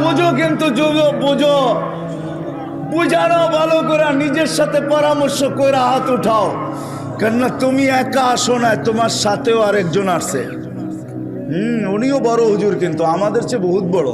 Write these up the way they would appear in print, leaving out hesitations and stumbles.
বুঝো কিন্তু বুঝো, বুঝানো ভালো করে, নিজের সাথে পরামর্শ করে হাত উঠাও। কেননা তুমি একা আসো না, তোমার সাথেও আরেকজন আসছে। উনিও বড় হুজুর, কিন্তু আমাদের চেয়ে বহুত বড়।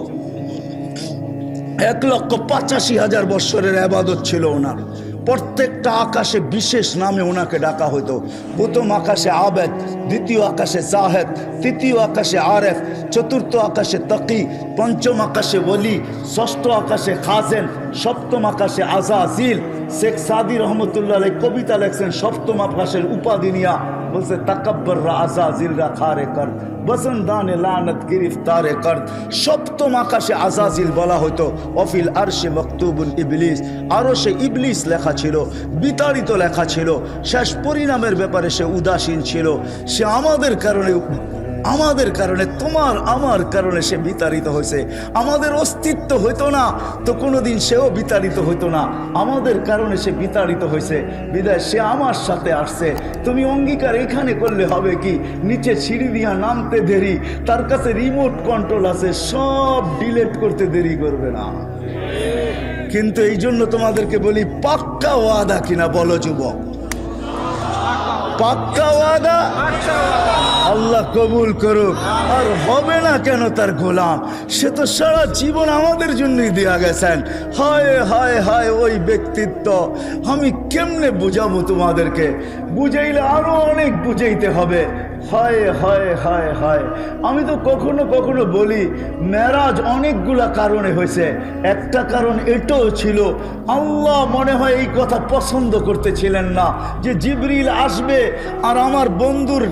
1,85,000 বৎসরের ইবাদত ছিল ওনার। প্রত্যেকটা আকাশে বিশেষ নামে ওনাকে ডাকা হতো। প্রথম আকাশে আবেদ, দ্বিতীয় আকাশে জাহেদ, তৃতীয় আকাশে আরেফ, চতুর্থ আকাশে তকি, পঞ্চম আকাশে ওলি, ষষ্ঠ আকাশে খাজেন, সপ্তম আকাশে আজাজিল। শেখ সাদি রহমতুল্লাহ আলাইহি কবিতা লেখছেন সপ্তম আকাশের উপাধি নিয়া, বলছে তাকাব্বর আজাজিল রা খারে কর, বসন্দানে লানত গিরিফতারে কর। সপ্তম আকাশে আজাজিল বলা হতো। অফিল আরশে মকতুবুল ইবলিস, আরশে ইবলিস লেখা ছিল, বিতাড়িত লেখা ছিল। শেষ পরিণামের ব্যাপারে সে উদাসীন ছিল। সে আমাদের কারণে তোমার আমার কারণে সে বিতাড়িত হয়েছে। আমাদের অস্তিত্ব হইতো না তো কোনোদিন সেও বিতাড়িত হইতো না। আমাদের কারণে সে বিতাড়িত হয়েছে, বিদায় সে আমার সাথে আসছে। তুমি অঙ্গীকার এখানে করলে হবে কি, নিচে সিঁড়ি দিয়া নামতে দেরি, তার কাছে রিমোট কন্ট্রোল আছে, সব ডিলিট করতে দেরি করবে না। কিন্তু এই জন্য তোমাদেরকে বলি, পাক্কা ওয়াদা কিনা বলো যুবক? পাক্কা ওয়াদা আল্লাহ কবুল করুক। আর হবে না কেন তার গোলাম? সে তো সারা জীবন আমাদের জন্যই দেয়া গেছেন। হায় হায় হায় ওই ব্যক্তিত্ব আমি কেমনে বুঝাবো তোমাদেরকে? বুঝাইলে আরো অনেক বুঝাইতে হবে। হায় হায় হায় হায়, আমি তো কখনো কখনো বলি মেরাজ অনেকগুলা কারণে হয়েছে। একটা কারণ এটাও ছিল, আল্লাহ মনে হয় এই কথা পছন্দ করতেছিলেন না যে জিবরিল আসবে আর আমার বন্ধুর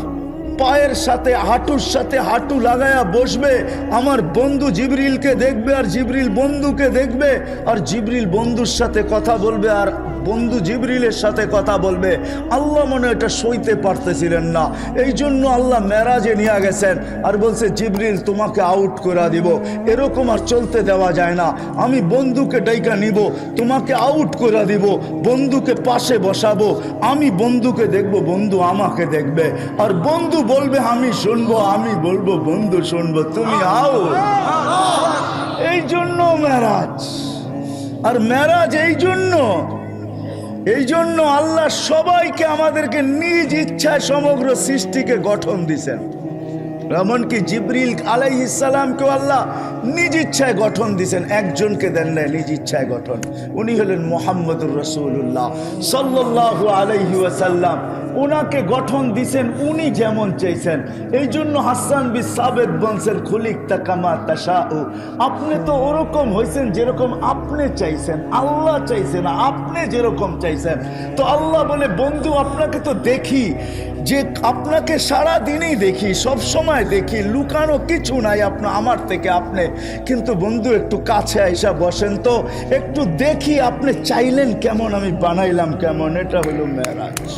পায়ের সাথে হাঁটুর সাথে হাঁটু লাগায়া বসবে, আমার বন্ধু জিবরিলকে দেখবে আর জিবরিল বন্ধুকে দেখবে, আর জিবরিল বন্ধুর সাথে কথা বলবে আর বন্ধু জিবরিলের সাথে কথা বলবে। আল্লাহ মনে এটা সইতে পারতেছিলেন না, এই জন্য আল্লাহ মেরাজে নিয়ে গেছেন আর বলছে জিবরিল তোমাকে আউট করে দিব। এরকম আর চলতে দেওয়া যায় না। আমি বন্ধুকে ডাইকা নিব, তোমাকে আউট করে দিব, বন্ধুকে পাশে বসাবো, আমি বন্ধুকে দেখব, বন্ধু আমাকে দেখবে, আর বন্ধু বলবে আমি শুনবো, আমি বলবো বন্ধু শুনবো, তুমি আও। এই জন্য মেরাজ। আর মেরাজ এই জন্য আল্লাহ সবাইকে আমাদেরকে নিজ ইচ্ছায় সমগ্র সৃষ্টিকে গঠন দিছেন। এমনকি জিবরিল আলাইহিস সালামকেও আল্লাহ নিজ ইচ্ছায় গঠন দিছেন, একজনকে দেন নাই নিজ ইচ্ছায় গঠন। উনি হলেন মুহাম্মদুর রাসূলুল্লাহ সাল্লাল্লাহু আলাইহি ওয়াসাল্লাম। ওনাকে গঠন দিছেন উনি যেমন চাইছেন। এই জন্য হাসান বিন সাবিত বলছেন খুলিকতা কামা তাশাউ, আপনি তো ওরকম হয়েছেন যেরকম আপনি চাইছেন, আল্লাহ চাইছেন আপনি যেরকম চাইছেন। তো আল্লাহ বলে বন্ধু আপনাকে তো দেখি, যে আপনাকে সারা দিনই দেখি, সব সময় দেখি, লুকানো কিছু নাই আমার থেকে আপনি, কিন্তু বন্ধু একটু কাছে আইসা বসেন তো, একটু দেখি আপনি চাইলেন কেমন, আমি বানাইলাম কেমন। এটা হলো মেরাজ।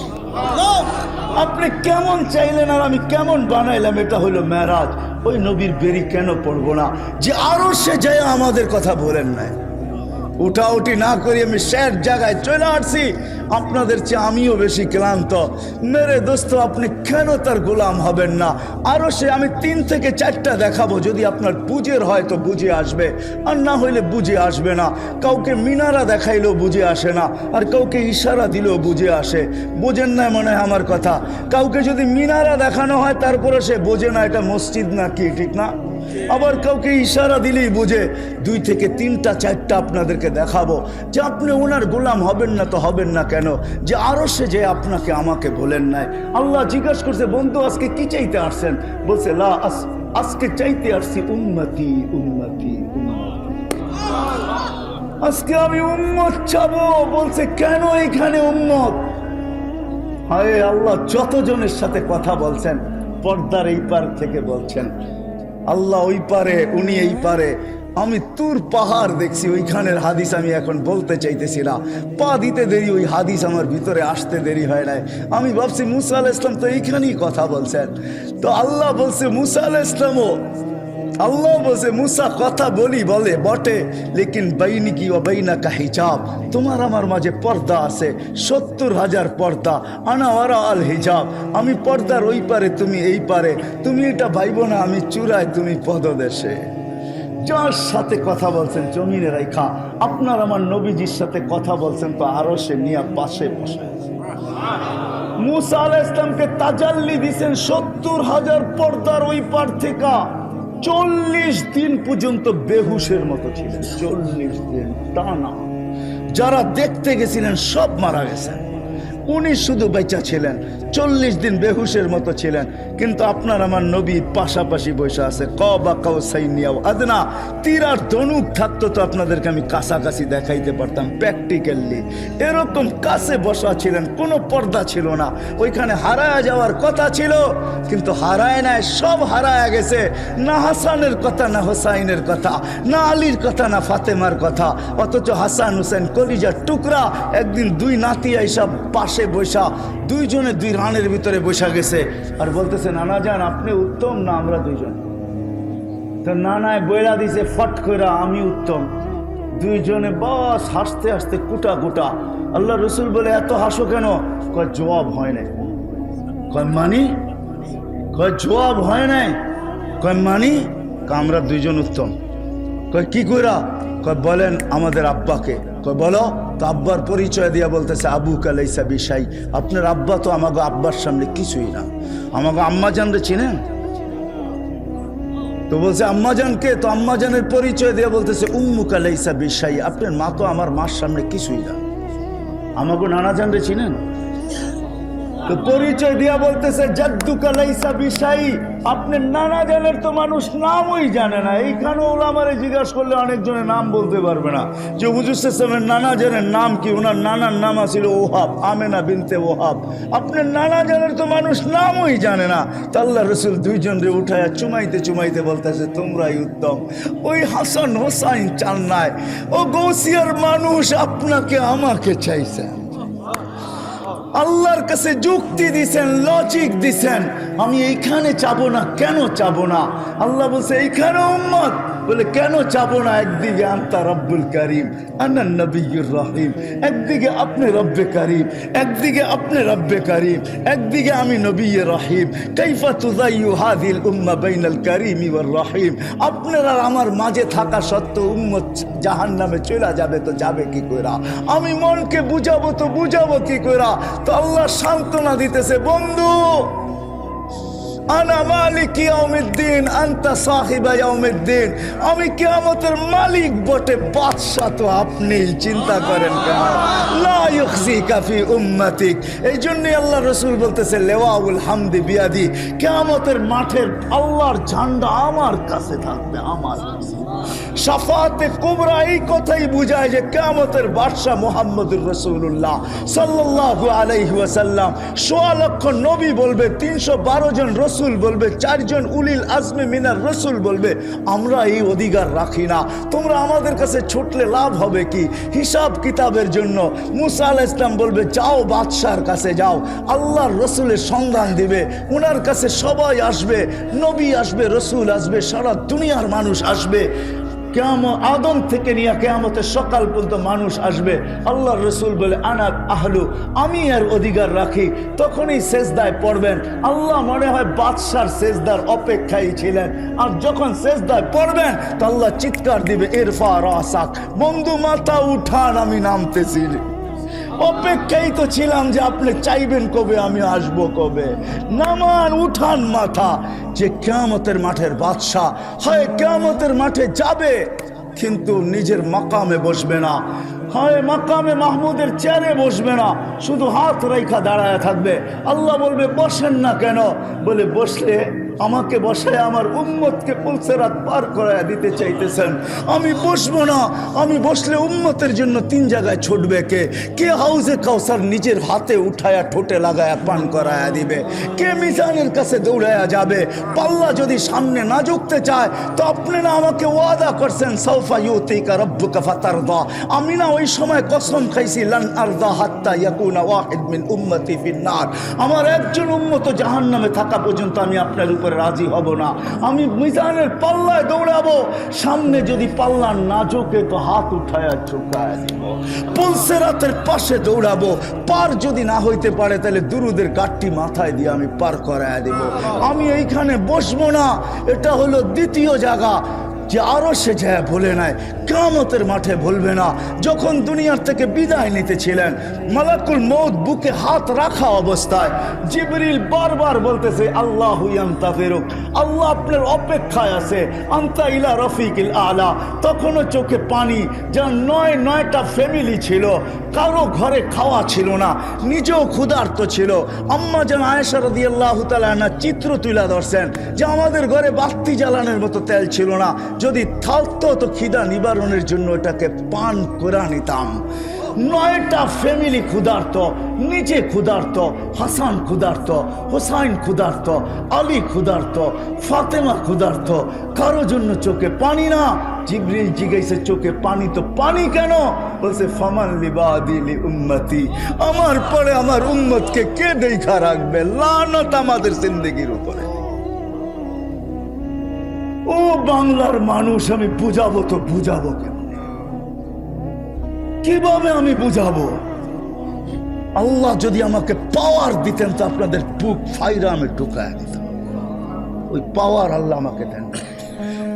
আপনি কেমন চাইলেন আর আমি কেমন বানাইলাম, এটা হলো মেরাজ। ওই নবীর বেরি কেন পড়বো না যে আরো সে যায় আমাদের কথা বলেন নাই? উঠাউঠি না করি আমি শেষ জায়গায় চলে আসছি। আপনাদের চেয়ে আমিও বেশি ক্লান্ত। মেরে দোস্ত, আপনি কেন তার গোলাম হবেন না? আরো সে আমি 3 থেকে 4টা দেখাবো, যদি আপনার বুঝের হয় তো বুঝে আসবে, আর না হইলে বুঝে আসবে না। কাউকে মিনারা দেখাইলেও বুঝে আসে না, আর কাউকে ইশারা দিলেও বুঝে আসে। বোঝেন না মনে হয় আমার কথা? কাউকে যদি মিনারা দেখানো হয় তারপরে সে বোঝে না এটা মসজিদ না কি, ঠিক না? আবার কাউকে ইশারা দিলেই বুঝে। 2 থেকে 3টা 4টা আপনাদেরকে দেখাবো যে আপনি ওনার গোলাম হবেন না তো হবেন না কেন? যে আরো সে যে আপনাকে আমাকে বলেন নাই। আল্লাহ জিজ্ঞাসা করছে বন্ধু আজকে কি চাইতে আসছেন? বলছে লা আজকে চাইতে আসছি উম্মতি উম্মতি উম্মতি, আজকে আমি উম্মত চাবো। বলছে কেন এখানে উম্মত? হায় আল্লাহ, যতজনের সাথে কথা বলছেন পর্দার এই পার থেকে বলছেন, আল্লাহ ওই পারে উনি এই পারে। আমি তুর পাহাড় দেখছি, ওইখানের হাদিস আমি এখন বলতে চাইতেছি না, পা দিতে দেরি, ওই হাদিস আমার ভিতরে আসতে দেরি হয় নাই। আমি ভাবছি মুসা আলাইহিস সালাম তো এইখানেই কথা বলছেন। তো আল্লাহ বলছে মুসা আলাইহিস সালামও, আল্লাহ বলছে মুসা কথা বলে বটে, লেকিন বাইনিকি ওয়া বাইনাকা হিজাব, তোমার আমার মাঝে পর্দা আছে, 70,000 পর্দা। আনা ওয়ারা আল হিজাব, আমি পর্দার ওই পারে তুমি এই পারে। তুমি এটা ভাইবো না আমি চূড়ায় তুমি পদদেশে। যার সাথে কথা বলছেন জমিনে রাইখা, আপনার আমার নবীজির সাথে কথা বলছেন তো আরো সে নিয়ে পাশে বসে আছে। মুসা আলাইহিস সালামকে তাজাল্লি দিয়েছেন 70,000 পর্দার ওই পার থেকে। 40 দিন পর্যন্ত বেহুশের মতো ছিলেন, 40 দিন টানা। যারা দেখতে গেছিলেন সব মারা গেছেন, উনি শুধু বেঁচা ছিলেন, 40 দিন বেহুশের মতো ছিলেন। কিন্তু আপনার আমার নবী পাশাপাশি বসে আছে। কবা কাউসাইনিয়াও আদনা, তীর আর ধনুক থাকতো তো আপনাদেরকে আমি কাছাকাছি দেখাইতে পারতাম প্র্যাকটিক্যালি। এরকম কাছে বসা ছিলেন, কোনো পর্দা ছিল না। ওইখানে হারায় যাওয়ার কথা ছিল, কিন্তু হারায় নাই, সব হারায় গেছে। না হাসানের কথা, না হোসাইনের কথা, না আলীর কথা, না ফাতেমার কথা। অথচ হাসান হুসেন কলিজার টুকরা। একদিন দুই নাতি আইসা পাশে বসা, দুইজনে দুই রানের ভিতরে বসা গেছে আর বলতেছে, নানা যান আপনি উত্তম না আমরা দুইজন? তো নানায় বইলা দিছে ফট করে, আমি উত্তম। দুইজনে বাস হাসতে হাসতে কুটা কুটা। আল্লাহ রসুল বলে, এত হাসো কেন? কয় জবাব হয় নাই। কয় মানি? কয় জবাব হয় নাই। কয় মানি? আমরা দুইজন উত্তম। কয় কি কইরা? কয় বলেন আমাদের আব্বাকে। কয় বলো তো। আব্বার পরিচয় দিয়া বলতেছে, আবু কালাইসা বিশাই, আপনার আব্বা তো আমাকে আব্বার সামনে কিছুই না। আমাকে আম্মা জানরে চিনেন? তো বলছে আম্মাজানকে। তো আম্মাজানের পরিচয় দিয়ে বলতেছে, উম্মু কালাইসা বিশাই, আপনার মা তো আমার মার সামনে কিছুই না। আমাকে নানা জানরে চিনেন? তো পরিচয় দিয়া বলতেছে, জাদ্দু কালাইসা বিশাই, আপনার নানা জানের তো মানুষ নামই জানে না। এইখানে ওলামারে জিজ্ঞাসা করলে অনেকজনের নাম বলতে পারবে না যে হুজুর সাল্লাল্লাহু নানা জানের নাম কি। ওনার নানার নাম ছিল ওহাব, আমেনা বিনতে ওহাব। আপনার নানা জানের তো মানুষ নামই জানে না। তো আল্লাহ রসুল দুইজনরে উঠায়া চুমাইতে চুমাইতে বলতেছে, তোমরাই উত্তম। ওই হাসান হোসাইন চান নাই, ও গৌসিয়ার মানুষ আপনাকে আমাকে চাইছে। আল্লাহর কাছে যুক্তি দিছেন, লজিক দিছেন, আমি এইখানে চাবো না। কেন চাবো না? আল্লাহ বলছে এইখানে উম্মত, বলে কেন চাবো না? একদিকে আনতা রব্বুল করিম, আনা নবিয়্যুর রহিম। একদিকে আপনি রব্বে করিম, একদিকে আপনি রব্বে করিম, একদিকে আমি নবিয়্যুর রহিম। কাইফা তুযায়্যু হাযিল উম্মাহ বাইনাল করিমি ওয়ার রহিম। আপনারা আমার মাঝে থাকা সত্ত্বেও উম্মত জাহান্নামে চলে যাবে, তো যাবে কি কইরা? আমি মনকে বুঝাবো তো বুঝাবো কি কইরা? তো আল্লাহ সান্ত্বনা দিতেছে, বন্ধু আনা মালিক ইয়াউমিদ্দিন আনতা সাহিবা ইয়াউমিদ্দিন। আমি কিয়ামতের মালিক বটে, বাদশা তো আপনিই। চিন্তা করেন কেন? লা ইউখজিকা ফি উম্মাতিক। এই জন্যই আল্লাহ রসুল বলতেছে, লেওয়াউল হামদি বিয়াদি, কিয়ামতের মাঠের আল্লাহর ঝান্ডা আমার কাছে থাকবে, আমার কাছে। শাফাতে কুবরা এই কথাই বুঝায় যে কিয়ামতের বাদশা মুহাম্মদুর রাসূলুল্লাহ সাল্লাল্লাহু আলাইহি ওয়াসাল্লাম। ১.৫ লক্ষ নবী বলবে, ৩১২ জন রসুল বলবে, 4 জন উলিল আজমে মিনার রসুল বলবে, আমরা এই অধিকার রাখি না। তোমরা আমাদের কাছে ছুটলে লাভ হবে কি? হিসাব কিতাবের জন্য। মুসা আলাইহিস সালাম বলবে, যাও বাদশার কাছে যাও, আল্লাহর রসুলের সন্ধান দিবে। ওনার কাছে সবাই আসবে, নবী আসবে, রসুল আসবে, সারা দুনিয়ার মানুষ আসবে। কিয়ামত আদম থেকে নিয়ে কিয়ামতের সকাল পর্যন্ত মানুষ আসবে। আল্লাহর রসুল বলে, আনা আহলু, আমি এর অধিকার রাখি। তখনই সেজদায় পড়বেন। আল্লাহ মনে হয় বাদশার সেজদার অপেক্ষায় ছিলেন। আর যখন সেজদায় পড়বেন তো আল্লাহ চিৎকার দিবে, ইরফা রাসাক, বন্ধু মাথা উঠান, আমি নামতেছি। অপেক্ষাই তো ছিলাম যে আপনি চাইবেন কবে, আমি আসব কবে। নামান, উঠান মাথা। যে কিয়ামতের মাঠের বাদশা হয় কিয়ামতের মাঠে যাবে, কিন্তু নিজের মাকামে বসবে না, হয় মাকামে মাহমুদের চেয়ারে বসবে না, শুধু হাত রেখা দাঁড়ায় থাকবে। আল্লাহ বলবে, বসেন না কেন? বলে, বসলে আমাকে বসায় আমার উম্মতকে পুলসেরাত পার করায় দিতে চাইতেছেন। আমি বসবো না। আমি বসলে উম্মতের জন্য 3 জায়গায় ছুটবে কে হাউজে কাউসার নিজের হাতে উঠায়া ঠোঁটে লাগায়া পান করায়া দিবে, কে মিজানের কাছে দৌড়ায়া যাবে। পাল্লা যদি সামনে না ঝুঁকতে চায় তো আপনি না আমাকে ওয়াদা করছেন, সাউফা ইউতিকা রাব্বুকা ফাতারদা। আমি না ওই সময় কসম খাইছি, লান আরদা হাত্তা ইয়াকুনা ওয়াহিদ মিন উম্মতি ফিন্নার। আমার একজন উম্মত জাহান্নামে থাকা পর্যন্ত আমি আপনার উপরে রাজি হব না। আমি মিজানের পাল্লায় দৌড়াবো, সামনে যদি পাল্লা না ঝোঁকে তো হাত উঠায়া ঝুঁকায় দিব। পুলসেরাতের পাশে দৌড়াবো, পার যদি না হইতে পারে তাহলে দুরুদের গাঠটি মাথায় দিয়ে আমি পার করায় দিব। আমি এইখানে বসবো না। এটা হলো দ্বিতীয় জায়গা যে আরো সে যায় বলে নাই, কিয়ামতের মাঠে বলবে না। যখন দুনিয়ার থেকে বিদায় নিতেছিলেন, মালাকুল মউত বুকে হাত রাখা অবস্থায় জিবরিল বারবার বলতেছে আল্লাহু ইয়ান্তাযিরুক, আল্লাহ আপনার অপেক্ষায় আছে, আনতা ইলা রফিকিল আলা। তখনও চোখে পানি। যা নয়টা ফ্যামিলি ছিল, কারো ঘরে খাওয়া ছিল না, নিজেও ক্ষুধার্ত ছিল। আম্মা জান আয়েশা রাদিয়াল্লাহু তাআলা আনহা চিত্র তুলে ধরছেন যে আমাদের ঘরে বাতি জ্বালানোর মতো তেল ছিল না, যদি থাকতো তো খিদা নিবারণের জন্য এটাকে পান করে নিতাম। 9টা ফ্যামিলি ক্ষুধার্ত, নিজে ক্ষুধার্ত, হাসান ক্ষুধার্ত, হোসাইন ক্ষুধার্ত, আলী ক্ষুধার্ত, ফাতেমা ক্ষুধার্ত, কারো জন্য চোখে পানি না। জিবরিল জিজ্ঞাসা চোখে পানি তো পানি কেন? বলছে ফামান লিবাদি লি উম্মতি, আমার পরে আমার উম্মতকে কে দেখা রাখবে? লানত আমাদের জিন্দেগির উপরে। ও বাংলার মানুষ, আমি বুঝাবো তো বুঝাবো কেন? কিভাবে আমি বুঝাবো? আল্লাহ যদি আমাকে পাওয়ার দিতেন তো আপনাদের বুক ফাইরা আমি ঢুকায় দিতাম। ওই পাওয়ার আল্লাহ আমাকে দেন।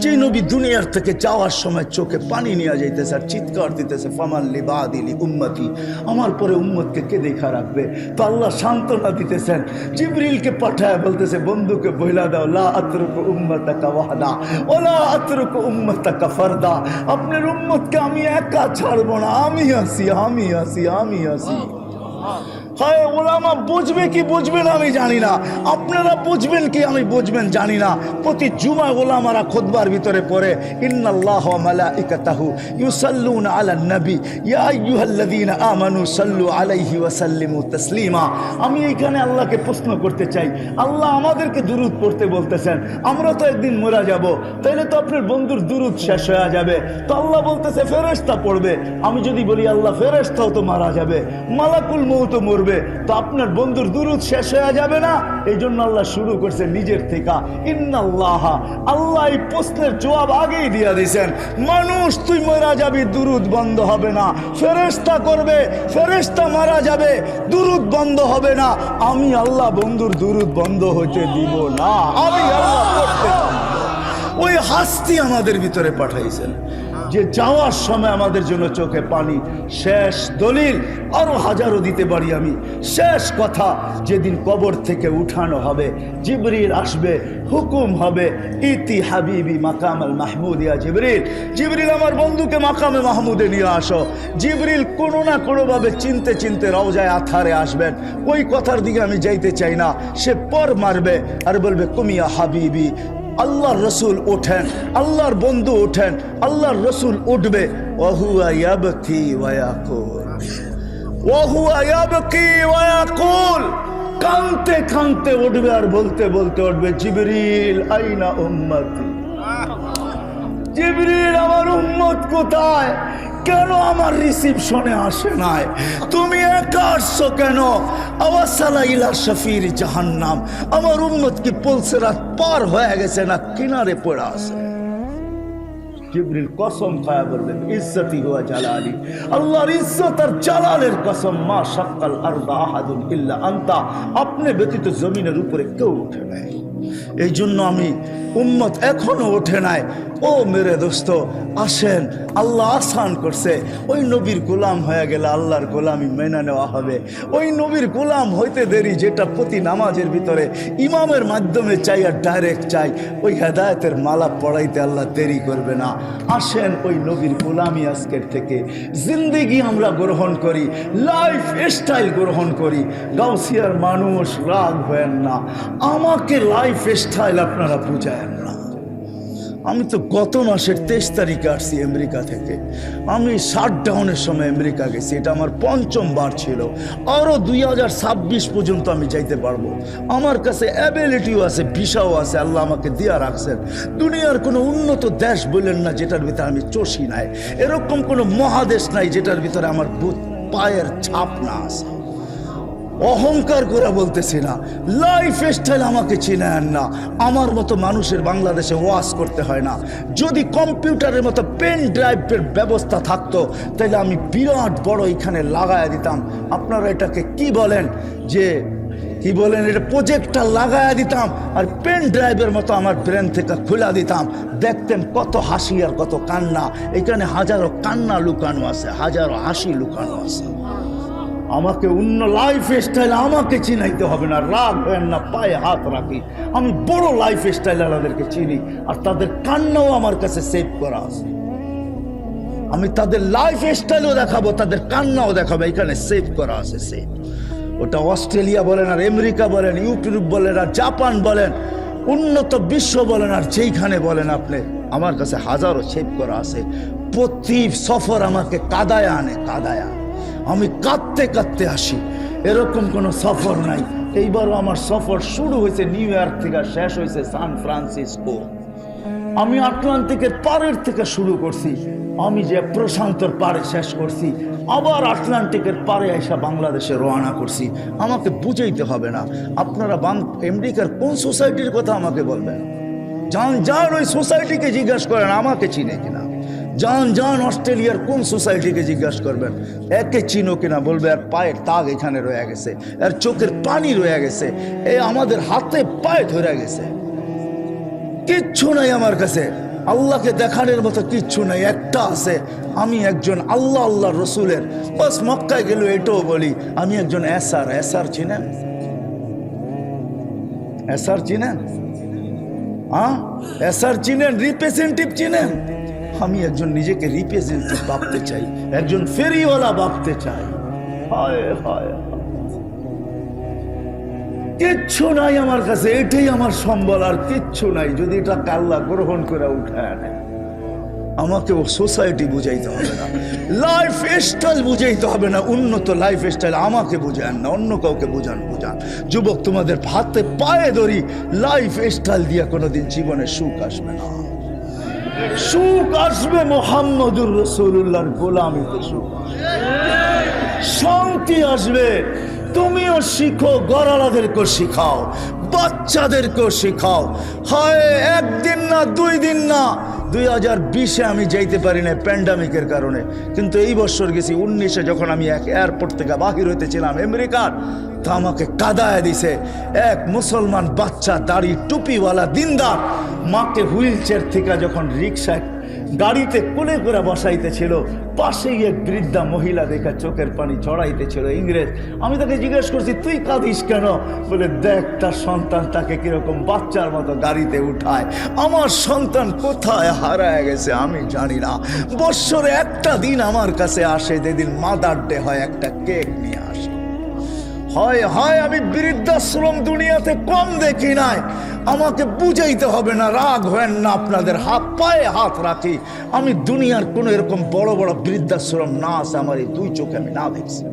যে নবী দুনিয়ার থেকে যাওয়ার সময় চোখে পানি নিয়ে যাইতেছে আর চিৎকার দিতেছে ফামান লিবাদি লি উম্মতি, আমার পরে উম্মতকে কে দেখা রাখবে? তো আল্লাহ সান্ত্বনা দিতেছেন, জিবরিলকে পাঠায় বলতেছে বন্ধুকে বইলা দাও লা আতরুকু উম্মতাকা ওয়াহদা ওয়ালা আতরুকু উম্মতাকা ফারদা, আপনার উম্মতকে আমি একা ছাড়বো না, আমি আছি, আমি আছি, আমি আছি। হয় ওলামা বুঝবে কি বুঝবে না আমি জানি না, আপনারা বুঝবেন কি আমি বুঝবেন জানি না। প্রতি জুমা ওলামারা খুতবার ভিতরে পড়ে ইন্নাল্লাহা ওয়া মালাইকাতাহু ইউসাল্লুনা আলান নবী ইয়া আইয়ুহাল্লাযীনা আমানু সাল্লু আলাইহি ওয়া সাল্লিমু তাসলিমা। আমি এইখানে আল্লাহকে প্রশ্ন করতে চাই, আল্লাহ আমাদেরকে দুরূদ পড়তে বলতেছেন, আমরা তো একদিন মরে যাব, তাইলে তো আপনার বন্ধুর দুরূদ শেষ হয়ে যাবে। তো আল্লাহ বলতেছে ফেরেশতা পড়বে। আমি যদি বলি আল্লাহ ফেরেশতাও তো মারা যাবে, মালাকুল মউত মরবে, তো আপনার বন্ধুর দুরূদ শেষ হয়ে যাবে না? এই জন্য আল্লাহ শুরু করছে নিজের থেকে ইন্নাল্লাহা। আল্লাহ এই প্রশ্নের জবাব আগেই দিয়ে দিয়েছেন, মানুষ তুই মারা যাবি, দুরূদ বন্ধ হবে না। ফেরেশতা করবে, ফেরেশতা মারা যাবে, দুরূদ বন্ধ হবে না। আমি আল্লাহ বন্ধুর দুরূদ বন্ধ হতে দিব না, আমি আল্লাহ করতে। ওই হাস্তি আমাদের ভিতরে পাঠাইছেন যে যাওয়ার সময় আমাদের জন্য চোখে পানি। শেষ দলিল আরো হাজারো দিতে পারি আমি। শেষ কথা, যেদিন কবর থেকে উঠানো হবে, জিবরিল আসবে, হুকুম হবে ইতি হাবিবি মাকাম আল মাহমুদ, ইয়া জিবরিল, জিবরিল আমার বন্ধুকে মাকামে মাহমুদে নিয়ে আসো। জিবরিল কোনো না কোনোভাবে চিনতে চিনতে রওজায়ে আথারে আসবেন। ওই কথার দিকে আমি যাইতে চাই না। সে পর মারবে আর বলবে কুমিয়া হাবিবি। আল্লাহর রসুল ওঠেন, আল্লাহর বন্ধু ওঠেন, আল্লাহর রসুল উঠবে, ওয়াহুয়া ইয়াবকি ওয়া ইয়াকুল, ওয়াহুয়া ইয়াবকি ওয়া ইয়াকুল, কাঁদতে কাঁদতে উঠবে আর বলতে বলতে উঠবে জিবরিল আইনা উম্মতি, জিবরিল আমার উম্মত কোথায়? কেন আমার রিসিপশনে আসে নাই? তুমি একা আসছো কেন? আওয়াসালা ইলা শাফির জাহান্নাম, আমার উম্মত কি পুলসিরাত পার হয়ে গেছে না কিনারে পড়ে আছে? জিবরিল কসম খায়া বললেন ইজ্জতি ওয়া জালালি, আল্লাহর ইজ্জত আর জালালের কসম, মা শাক্কাল আরদা আহাদুন ইল্লা আনতা, আপনি ব্যতীত জমিনের উপরে কেউ ওঠে নাই। এই জন্য আমি উম্মত এখনো ওঠে নাই। ও মেরে দোস্ত, আসেন, আল্লাহ আসান করছে। ওই নবীর গোলাম হয়ে গেলে আল্লাহর গোলামি মেনে নেওয়া হবে। ওই নবীর গোলাম হইতে দেরি, যেটা প্রতি নামাজের ভিতরে ইমামের মাধ্যমে চাই আর ডাইরেক্ট চাই, ওই হেদায়েতের মালা পড়াইতে আল্লাহ দেরি করবে না। আসেন ওই নবীর গোলামি আজকের থেকে জিন্দেগি আমরা গ্রহণ করি, লাইফ স্টাইল গ্রহণ করি। গাউসিয়ার মানুষ রাগ হবেন না, আমাকে লাইফ স্টাইল আপনারা বুঝায়েন না। আমি তো গত মাসের 23 তারিখে আসছি আমেরিকা থেকে। আমি শাটডাউনের সময় আমেরিকা গেছি, এটা আমার 5ম বার ছিল। আরও 2026 পর্যন্ত আমি যাইতে পারবো। আমার কাছে অ্যাবিলিটিও আছে, ভিসাও আছে, আল্লাহ আমাকে দিয়া রাখছেন। দুনিয়ার কোনো উন্নত দেশ বললেন না যেটার ভিতরে আমি চষি নাই, এরকম কোনো মহাদেশ নাই যেটার ভিতরে আমার পায়ের ছাপ না আছে। অহংকার করে বলতেছি না, লাইফ স্টাইল আমাকে চিনেন না। আমার মতো মানুষের বাংলাদেশে ওয়াজ করতে হয় না। যদি কম্পিউটারের মতো পেন ড্রাইভের ব্যবস্থা থাকতো তাহলে আমি বিরাট বড় এখানে লাগায় দিতাম। আপনারা এটাকে কি বলেন, যে কি বলেন, এটা প্রজেক্টর লাগায়া দিতাম আর পেন ড্রাইভের মতো আমার ব্রেন থেকে খুলে দিতাম, দেখতেন কত হাসি আর কত কান্না। এখানে হাজারো কান্না লুকানো আছে, হাজারো হাসি লুকানো আছে। আমাকে অন্য লাইফ স্টাইল আমাকে চিনাইতে হবে না, রাগ হয় না, পায়ে হাত রাখি। আমি বড় লাইফ স্টাইল ওদেরকে চিনি আর তাদের কান্নাও আমার কাছে সেভ করা আছে। আমি তাদের লাইফ স্টাইলও দেখাবো, তাদের কান্নাও দেখাবো, এখানে সেভ করা আছে। সেভ ওটা অস্ট্রেলিয়া বলেন আর আমেরিকা বলেন, ইউরোপ বলেন আর জাপান বলেন, উন্নত বিশ্ব বলেন আর যেইখানে বলেন আপনি, আমার কাছে হাজারো সেভ করা আছে। প্রতি সফর আমাকে কাদায় আনে, কাদায়া আমি কাঁদতে কাঁদতে আসি, এরকম কোনো সফর নাই। এইবারও আমার সফর শুরু হয়েছে নিউ ইয়র্ক থেকে, শেষ হয়েছে সান ফ্রান্সিসকো। আমি আটলান্টিকের পাড়ের থেকে শুরু করছি, আমি যে প্রশান্তর পাড়ে শেষ করছি, আবার আটলান্টিকের পাড়ে এসে বাংলাদেশে রওনা করছি। আমাকে বুঝাইতে হবে না, আপনারা আমেরিকার কোন সোসাইটির কথা আমাকে বলবেন, যান ওই সোসাইটিকে জিজ্ঞাসা করেন আমাকে চিনে কিনা। যান অস্ট্রেলিয়ার কোন সোসাইটিকে জিজ্ঞাসা করবেন, একে চিনো কিনা, বলবে আর পায়ের দাগ এখানে রয়ে গেছে, আর চোখের পানি রয়ে গেছে, এ আমাদের হাতে পায়ে ধরে গেছে। কিচ্ছু নাই আমার কাছে, আল্লাহকে দেখানোর মতো কিচ্ছু নাই। একটা আছে, আমি একজন আল্লাহ রসুলের, বাস মক্কায় গেল এটাও বলি আমি একজন এসার চিনেন? এসার চিনেন? এসার চিনেন? রিপ্রেজেন্টেটিভ চিনেন? আমি একজন নিজেকে রিপ্রেজেন্টেটিভ ভাবতে চাই, একজন ফেরিওয়ালা ভাবতে চাই। হায় হায়, কিচ্ছু নাই আমার কাছে, এটাই আমার সম্বল, আর কিচ্ছু নাই। যদি এটা আল্লাহ গ্রহণ করে উঠায় আনে, আমাকে ও সোসাইটি বুঝাইতে হবে না, লাইফ স্টাইল বুঝাইতে হবে না, উন্নত লাইফ স্টাইল আমাকে বুঝান না, অন্য কাউকে বুঝান। যুবক, তোমাদের হাতে পায়ে ধরি, লাইফ স্টাইল দিয়ে কোনোদিন জীবনে সুখ আসবে না। সুখ আসবে মুহাম্মদুর রাসূলুল্লাহর গোলামিতে, সুখ শান্তি আসবে। তুমিও শিখো, গড়ালাদেরকেও শিখাও, বাচ্চাদেরকেও শিখাও। হয় একদিন না, 2 দিন না, 2020-এ আমি যাইতে পারি না প্যান্ডামিকের কারণে, কিন্তু এই বছর গেছি 19-এ, যখন আমি এক এয়ারপোর্ট থেকে বাহির হইতেছিলাম আমেরিকার, তা আমাকে কাদায় দিছে এক মুসলমান বাচ্চা, দাড়ি টুপিওয়ালা দিনদার, মাকে হুইল চেয়ার থেকে যখন রিক্সায় গাড়িতে কোলে করে বসাইতেছিল, পাশেই এক বৃদ্ধা মহিলা দেখা চোখের পানি ঝরাইতেছিল, ইংরেজ। আমি তাকে জিজ্ঞেস করছি, তুই কাঁদিস কেন? বলে, দেখ তার সন্তান তাকে কিরকম বাচ্চার মতো গাড়িতে উঠায়। আমার সন্তান কোথায় হারায় গেছে আমি জানি না। বৎসরে একটা দিন আমার কাছে আসে, যেদিন মাদার ডে হয়, একটা কেক নিয়ে আসে। হয় আমি বৃদ্ধাশ্রম দুনিয়াতে কম দেখি নাই। আমাকে বুঝাইতে হবে না, রাগ হয় না, আপনাদের পায়ে হাত রাখি। আমি দুনিয়ার কোনো এরকম বড় বড় বৃদ্ধাশ্রম না আছে আমার এই 2 চোখে আমি না দেখছি।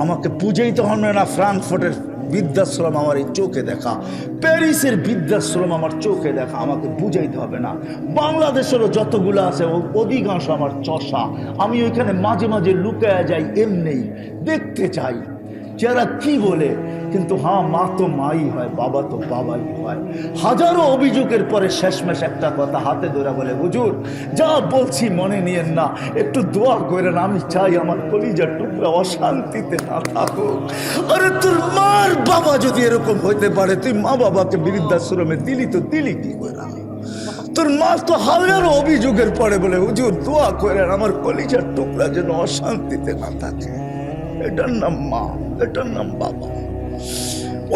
আমাকে বুঝাইতে হবে না, ফ্রাঙ্কফুর্টের বৃদ্ধাশ্রম আমার এই চোখে দেখা, প্যারিসের বৃদ্ধাশ্রম আমার চোখে দেখা, আমাকে বুঝাইতে হবে না। বাংলাদেশেরও যতগুলো আছে অধিকাংশ আমার চষা। আমি ওইখানে মাঝে মাঝে লুকায়া যাই, এমনি দেখতে চাই যারা কি বলে। কিন্তু মা তো মাই হয়, বাবা তো বাবাই হয়। হাজারো অভিযোগের পরে শেষমেশ একটা কথা হাতে ধরে বলে, হুজুর যা বলছি মনে নিয়েন না, একটু দোয়া করেন, আমি চাই আমার কলিজার টুকরা অশান্তিতে না থাকুক। আরে তোর মার বাবা যদি এরকম হইতে পারে, তুই মা বাবাকে বৃদ্ধাশ্রমে দিলি তো দিলি কি করে? তোর মা তো হাজারো অভিযোগের পরে বলে, হুজুর দোয়া করেন আমার কলিজার টুকরা যেন অশান্তিতে না থাকে। এটার নাম মা, এটার নাম বাবা।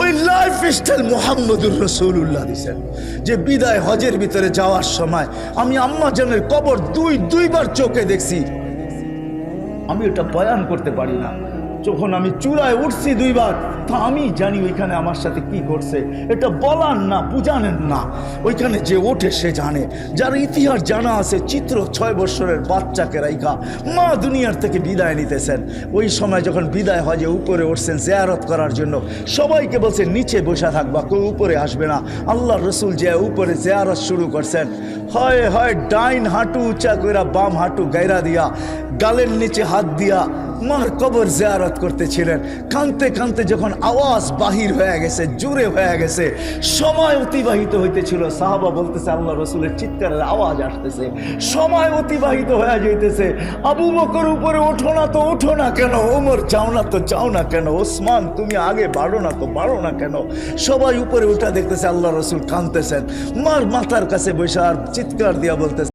ওই লাইফ স্টাইল মুহাম্মদুর রাসূলুল্লাহ দিয়েছেন, যে বিদায় হজের ভিতরে যাওয়ার সময় আমি আম্মা জানের কবর দুইবার চোখে দেখছি। আমি এটা বয়ান করতে পারি না। যখন আমি চূড়ায় উঠছি 2 বার, তা আমি জানি ওইখানে আমার সাথে কি করছে। এটা বলার না, বুঝানেন না, ওইখানে যে ওঠে সে জানে। যার ইতিহাস জানা আছে, চিত্র 6 বছরের বাচ্চাকে রাইখা মা দুনিয়ার থেকে বিদায় নিতেছেন। ওই সময় যখন বিদায় হজে উপরে উঠছেন জিয়ারত করার জন্য, সবাইকে বলছে নিচে বসে থাকবা, কেউ উপরে আসবে না। আল্লাহ রসুল যে উপরে জিয়ারত শুরু করছেন, হয় ডাইন হাঁটু উঁচা কইরা বাম হাঁটু গায়রা দিয়া, গালের নিচে হাত দিয়া মার কবর জিয়ারত করতেছিলেন। কানতে কানতে যখন আওয়াজ বাহির হয়ে গেছে, জোরে হয়ে গেছে, সময় অতিবাহিত হইতেছিল। সাহাবা বলতেছে আল্লাহ রসুলের চিৎকারের আওয়াজ আসতেছে, সময় অতিবাহিত হয়ে যাইতেছে। আবু বকর উপরে ওঠো না তো ওঠো না কেন, ওমর যাও না তো যাও না কেন, ওসমান তুমি আগে বাড়ো না তো বাড়ো না কেন। সবাই উপরে উঠা দেখতেছে আল্লাহ রসুল কাঁদতেছেন, মার মাথার কাছে বসে আর চিৎকার দিয়া বলতেছে